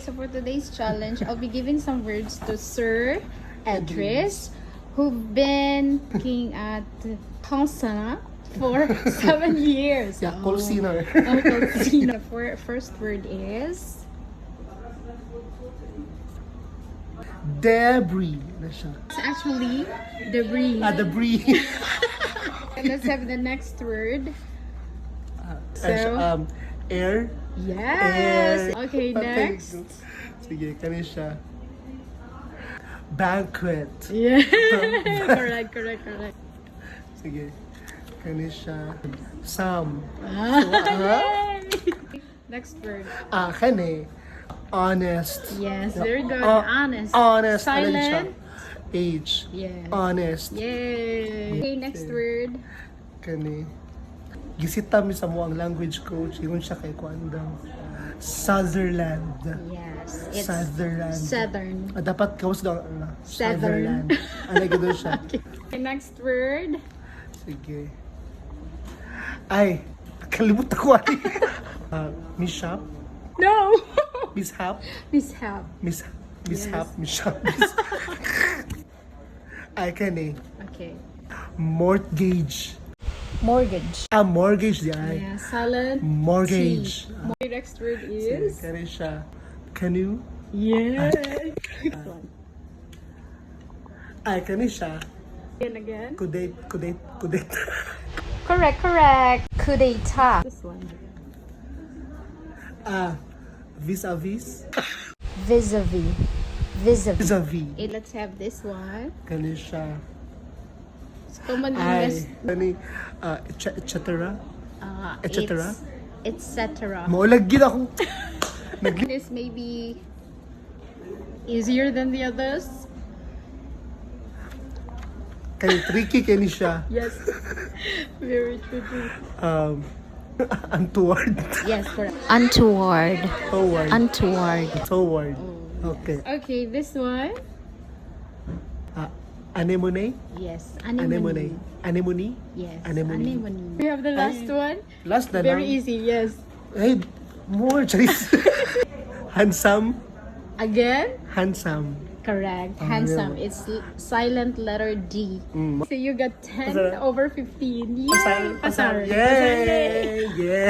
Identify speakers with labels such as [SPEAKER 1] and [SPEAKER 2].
[SPEAKER 1] So for today's challenge, I'll be giving some words to Sir Edris, who've been working at Consana for 7 years.
[SPEAKER 2] Yeah, call center.
[SPEAKER 1] The first word is
[SPEAKER 2] Debris. Na siya.
[SPEAKER 1] it's actually debris.
[SPEAKER 2] Debris.
[SPEAKER 1] And let's have the next word. So,
[SPEAKER 2] Air.
[SPEAKER 1] yes. Okay, next.
[SPEAKER 2] Sige, kani siya. Banquet.
[SPEAKER 1] Yeah. correct.
[SPEAKER 2] Sige. Kani siya. Sam.
[SPEAKER 1] Yay! Next word.
[SPEAKER 2] Kani. Honest.
[SPEAKER 1] Yes, very good. Honest.
[SPEAKER 2] Honest. Ano siya?
[SPEAKER 1] Silent.
[SPEAKER 2] H.
[SPEAKER 1] Yes.
[SPEAKER 2] Honest.
[SPEAKER 1] Yay. Okay, next word.
[SPEAKER 2] Kani. Gisita mi sa mo ang language coach. Ingon siya kay Kwandang. Sutherland.
[SPEAKER 1] Yes. It's
[SPEAKER 2] Sutherland.
[SPEAKER 1] southern.
[SPEAKER 2] Dapat kawas daw.
[SPEAKER 1] Southern.
[SPEAKER 2] Sutherland. Ano gano'n siya?
[SPEAKER 1] Okay, next word.
[SPEAKER 2] Sige. Ay, kalimutan ko ay. Mishap.
[SPEAKER 1] No.
[SPEAKER 2] Mishap.
[SPEAKER 1] Mishap.
[SPEAKER 2] Mishap. Mishap. Ay, kani.
[SPEAKER 1] Okay.
[SPEAKER 2] Mortgage.
[SPEAKER 1] Mortgage.
[SPEAKER 2] Mortgage di ay.
[SPEAKER 1] Yeah, silent.
[SPEAKER 2] Mortgage.
[SPEAKER 1] Okay, next word is.
[SPEAKER 2] Kani siya. Canoe.
[SPEAKER 1] Yeah. Next one.
[SPEAKER 2] Ay, kani siya.
[SPEAKER 1] Again.
[SPEAKER 2] Kudate.
[SPEAKER 1] Correct. Coup d'etat. This one.
[SPEAKER 2] Vis-a-vis.
[SPEAKER 1] Vis-a-vis.
[SPEAKER 2] Vis-a-vis.
[SPEAKER 1] Okay, let's have this one.
[SPEAKER 2] Kani siya.
[SPEAKER 1] It's common in
[SPEAKER 2] Ay,
[SPEAKER 1] West.
[SPEAKER 2] kani. Et cetera. Et cetera?
[SPEAKER 1] It's etc.
[SPEAKER 2] Maulag gid ako.
[SPEAKER 1] This may be easier than the others.
[SPEAKER 2] Kani tricky kani siya.
[SPEAKER 1] Yes. Very tricky.
[SPEAKER 2] Untoward.
[SPEAKER 1] Yes, correct.
[SPEAKER 3] Untoward.
[SPEAKER 2] Toward. Okay.
[SPEAKER 1] Okay, this one.
[SPEAKER 2] Anemone.
[SPEAKER 1] Yes,
[SPEAKER 2] Anemone. Anemone.
[SPEAKER 1] Yes,
[SPEAKER 2] Anemone.
[SPEAKER 1] We have the last one.
[SPEAKER 2] Last na
[SPEAKER 1] Very
[SPEAKER 2] lang.
[SPEAKER 1] easy, yes.
[SPEAKER 2] Hey, more Charis. Handsome.
[SPEAKER 1] Again?
[SPEAKER 2] Handsome.
[SPEAKER 1] Correct. Handsome. It's silent letter D. So you got 10
[SPEAKER 2] Pasar.
[SPEAKER 1] over 15. Yay! Pasar.
[SPEAKER 2] Yay! Yeah.